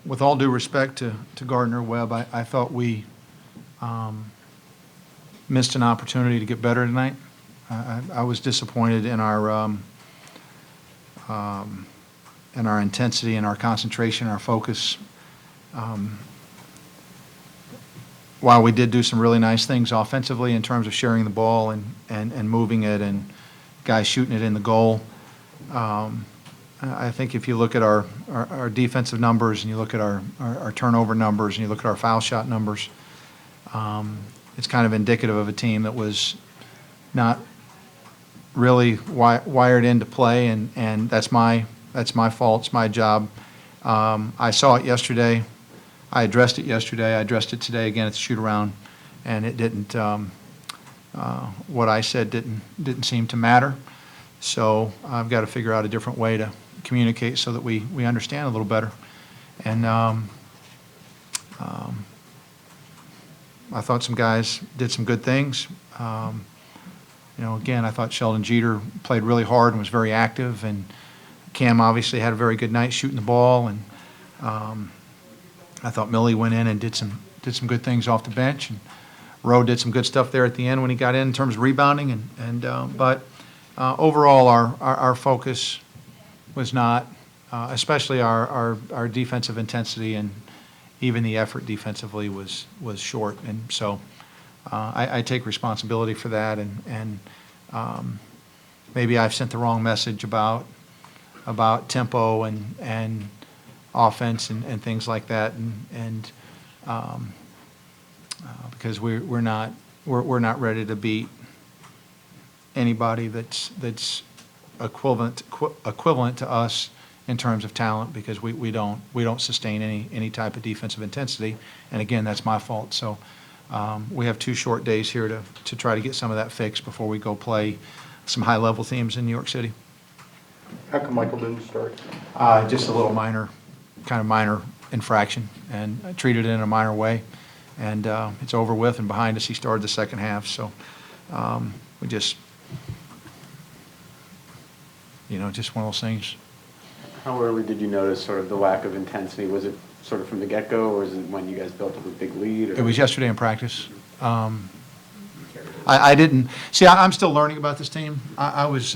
with all due respect to Gardner Webb, I thought we missed an opportunity to get better tonight. I was disappointed in our intensity and our concentration, our focus. While we did do some really nice things offensively in terms of sharing the ball and moving it and guys shooting it in the goal, I think if you look at our defensive numbers and you look at our turnover numbers and you look at our foul shot numbers, it's kind of indicative of a team that was not really wired into play, and that's my fault. It's my job. I saw it yesterday. I addressed it yesterday. I addressed it today again at the shoot-around, and it didn't. What I said didn't seem to matter. So I've got to figure out a different way to communicate so that we understand a little better. And I thought some guys did some good things. Again, I thought Sheldon Jeter played really hard and was very active, and Cam obviously had a very good night shooting the ball, and I thought Millie went in and did some good things off the bench, and Rowe did some good stuff there at the end when he got in terms of rebounding, but overall our focus was not, especially our defensive intensity and even the effort defensively was short, and so I take responsibility for that, and maybe I've sent the wrong message about tempo and offense and things like that, and because we're not ready to beat anybody that's equivalent to us in terms of talent, because we don't sustain any type of defensive intensity, and again, that's my fault. So we have 2 short days here to try to get some of that fixed before we go play some high-level teams in New York City. How come Michael didn't start? Just a little minor infraction, and I treated it in a minor way, and it's over with and behind us. He started the second half, so we just one of those things. How early did you notice sort of the lack of intensity? Was it sort of from the get-go, or was it when you guys built up a big lead? Or? It was yesterday in practice. I didn't see. I'm still learning about this team. I was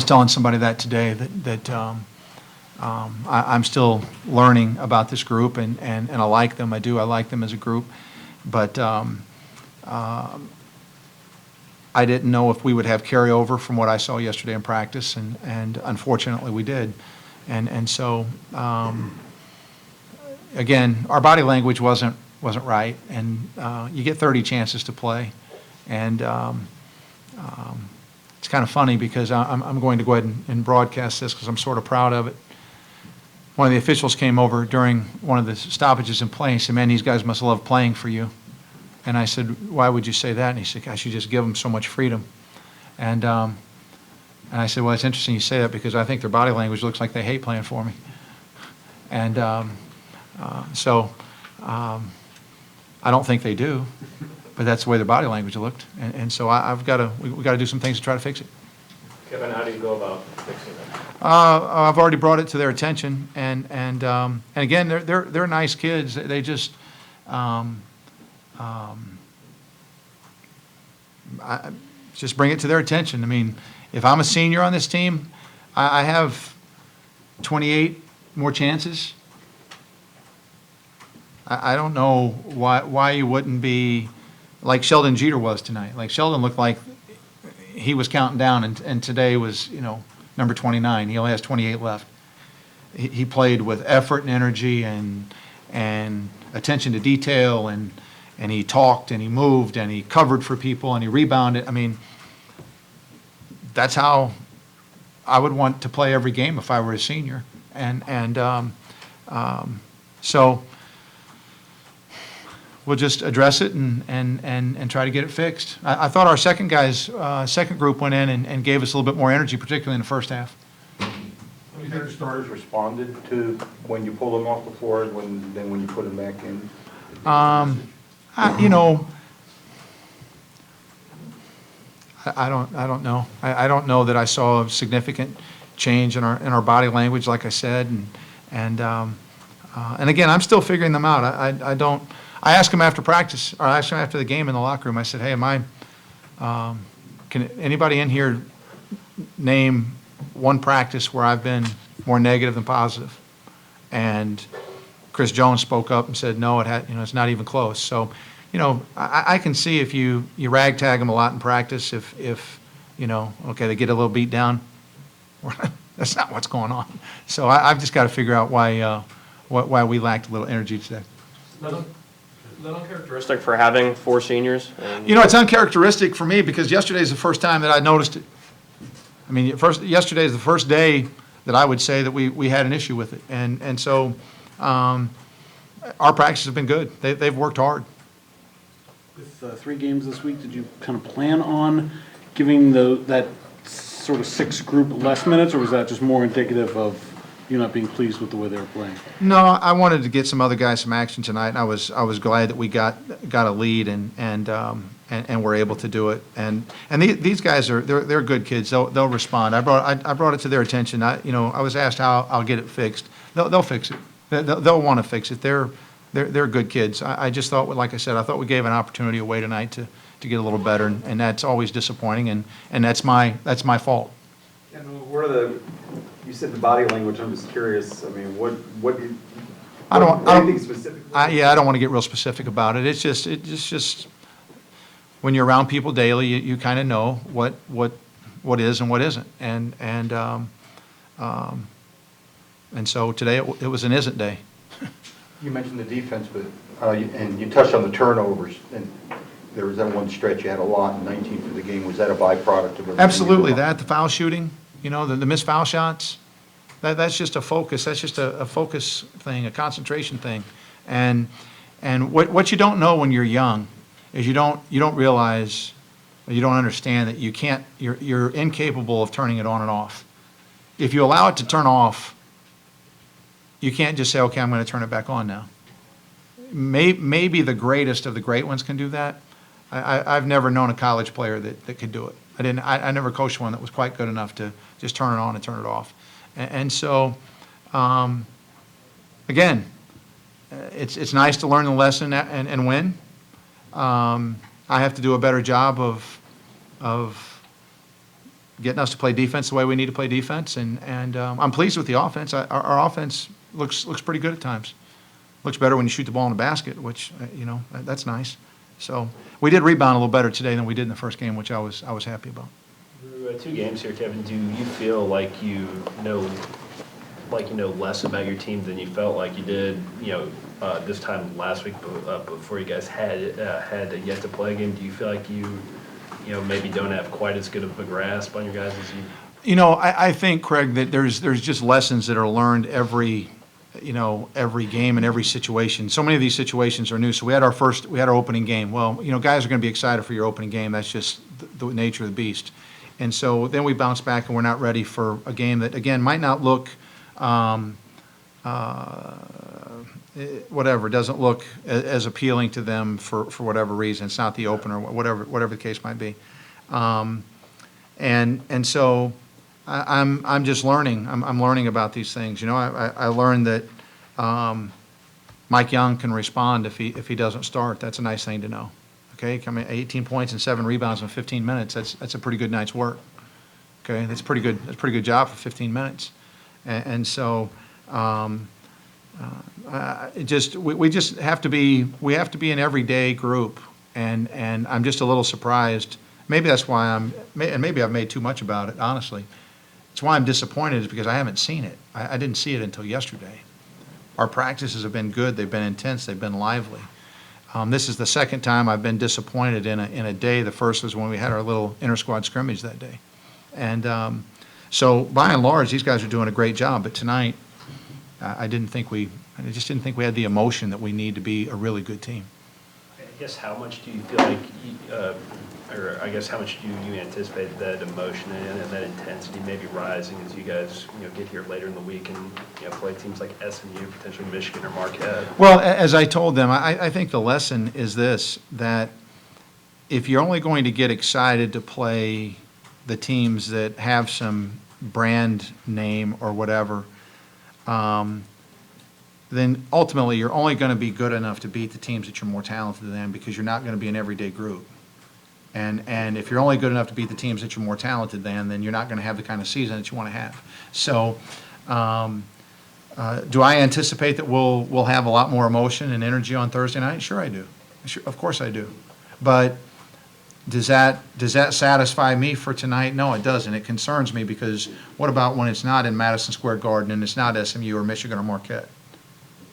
telling somebody that today that I'm still learning about this group, and I like them. I like them as a group, but I didn't know if we would have carryover from what I saw yesterday in practice, and unfortunately we did, and so again, our body language wasn't right, and you get 30 chances to play, and it's kind of funny because I'm going to go ahead and broadcast this because I'm sort of proud of it. One of the officials came over during one of the stoppages in play and said, "Man, these guys must love playing for you." And I said, "Why would you say that?" And he said, "Gosh, you just give them so much freedom." And I said, "Well, it's interesting you say that because I think their body language looks like they hate playing for me." And so I don't think they do, but that's the way their body language looked. And so we've got to do some things to try to fix it. Kevin, how do you go about fixing that? I've already brought it to their attention, and again, they're nice kids. They just just bring it to their attention. I mean, if I'm a senior on this team, I have 28 more chances. I don't know why you wouldn't be like Sheldon Jeter was tonight. Like Sheldon looked like he was counting down, and today was number 29. He only has 28 left. He played with effort and energy and attention to detail, and he talked and he moved and he covered for people and he rebounded. I mean, that's how I would want to play every game if I were a senior. So we'll just address it and try to get it fixed. I thought our second group went in and gave us a little bit more energy, particularly in the first half. Do you think the starters responded to when you pulled them off the floor and then when you put them back in? I don't know. I don't know that I saw a significant change in our body language, like I said, And again, I'm still figuring them out. I don't. I asked him after practice, or I asked him after the game in the locker room. I said, "Hey, can anybody in here name one practice where I've been more negative than positive?" And Chris Jones spoke up and said, "No, it's not even close." So, I can see if you ragtag them a lot in practice, if okay, they get a little beat down. That's not what's going on. So I've just got to figure out why we lacked a little energy today. Is that uncharacteristic for having 4 seniors? It's uncharacteristic for me because yesterday is the first time that I noticed it. I mean, yesterday is the first day that I would say that we had an issue with it. And so our practices have been good. They've worked hard. With 3 games this week, did you kind of plan on giving that sort of 6th group less minutes, or was that just more indicative of you not being pleased with the way they were playing? No, I wanted to get some other guys some action tonight, and I was glad that we got a lead and were able to do it. And these guys they're good kids. They'll respond. I brought it to their attention. I was asked how I'll get it fixed. They'll fix it. They'll want to fix it. They're good kids. I just thought, like I said, I thought we gave an opportunity away tonight to get a little better, and that's always disappointing, and that's my fault. And you said the body language, I'm just curious, I mean, anything specific? I don't want to get real specific about it. It's just when you're around people daily, you kind of know what is and what isn't, and so today it was an isn't day. You mentioned the defense, but and you touched on the turnovers, and there was that one stretch you had a lot in 19 for the game. Was that a byproduct of everything? Absolutely, the foul shooting, the missed foul shots, that's just a focus. That's just a focus thing, a concentration thing, and what you don't know when you're young is you don't realize, or you don't understand that you're incapable of turning it on and off. If you allow it to turn off, you can't just say, okay, I'm going to turn it back on now. Maybe the greatest of the great ones can do that. I've never known a college player that could do it. I never coached one that was quite good enough to just turn it on and turn it off. And so, again, it's nice to learn the lesson and win. I have to do a better job of getting us to play defense the way we need to play defense, and I'm pleased with the offense. Our offense looks pretty good at times. Looks better when you shoot the ball in the basket, which that's nice. So we did rebound a little better today than we did in the first game, which I was happy about. Through 2 games here, Kevin, do you feel like you know less about your team than you felt like you did this time last week before you guys had yet to play a game? Do you feel like you maybe don't have quite as good of a grasp on your guys as you? I think, Craig, that there's just lessons that are learned every game and every situation. So many of these situations are new. So we had our opening game. Well, guys are going to be excited for your opening game. That's just the nature of the beast. And so then we bounce back and we're not ready for a game that, again, might not look, doesn't look as appealing to them for whatever reason. It's not the opener, whatever the case might be. And so I'm just learning. I'm learning about these things. I learned that Mike Young can respond if he doesn't start. That's a nice thing to know. Okay, coming 18 points and 7 rebounds in 15 minutes. That's a pretty good night's work. Okay, that's pretty good. That's a pretty good job for 15 minutes. And so we just have to be an everyday group. And I'm just a little surprised. Maybe that's why maybe I've made too much about it, honestly. It's why I'm disappointed is because I haven't seen it. I didn't see it until yesterday. Our practices have been good. They've been intense. They've been lively. This is the second time I've been disappointed in a day. The first was when we had our little inter-squad scrimmage that day. And so by and large, these guys are doing a great job. But tonight, I just didn't think we had the emotion that we need to be a really good team. I guess how much do you feel like, how much do you anticipate that emotion and that intensity maybe rising as you guys get here later in the week and play teams like SMU, potentially Michigan or Marquette? Well, as I told them, I think the lesson is this, that if you're only going to get excited to play the teams that have some brand name or whatever, then ultimately you're only going to be good enough to beat the teams that you're more talented than, because you're not going to be an everyday group. And if you're only good enough to beat the teams that you're more talented than, then you're not going to have the kind of season that you want to have. So, do I anticipate that we'll have a lot more emotion and energy on Thursday night? Sure I do. Sure, of course I do. But does that satisfy me for tonight? No, it doesn't. It concerns me, because what about when it's not in Madison Square Garden and it's not SMU or Michigan or Marquette?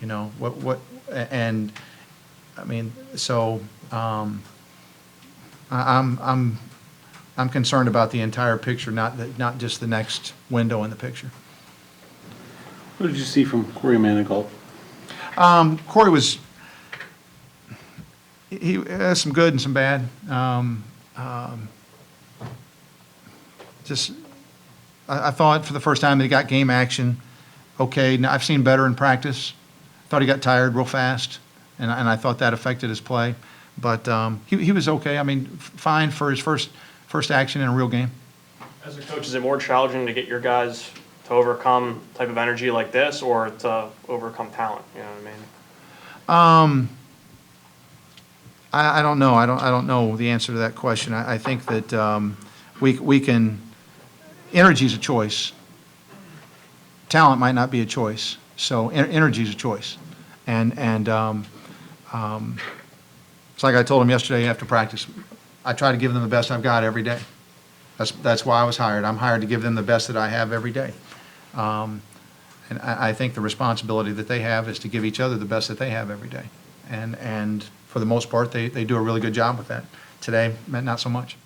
You know, and I mean, so I'm concerned about the entire picture, not just the next window in the picture. What did you see from Corey Manigault? Corey was, he has some good and some bad. I thought for the first time that he got game action. Okay, now I've seen better in practice. Thought he got tired real fast, and I thought that affected his play. But he was okay. I mean, fine for his first action in a real game. As a coach, is it more challenging to get your guys to overcome type of energy like this, or to overcome talent? You know what I mean? I don't know. I don't know the answer to that question. I think that we can. Energy is a choice. Talent might not be a choice. So energy is a choice, and it's like I told him yesterday after practice. I try to give them the best I've got every day. That's why I was hired. I'm hired to give them the best that I have every day. And I think the responsibility that they have is to give each other the best that they have every day. And for the most part, they do a really good job with that. Today, not so much.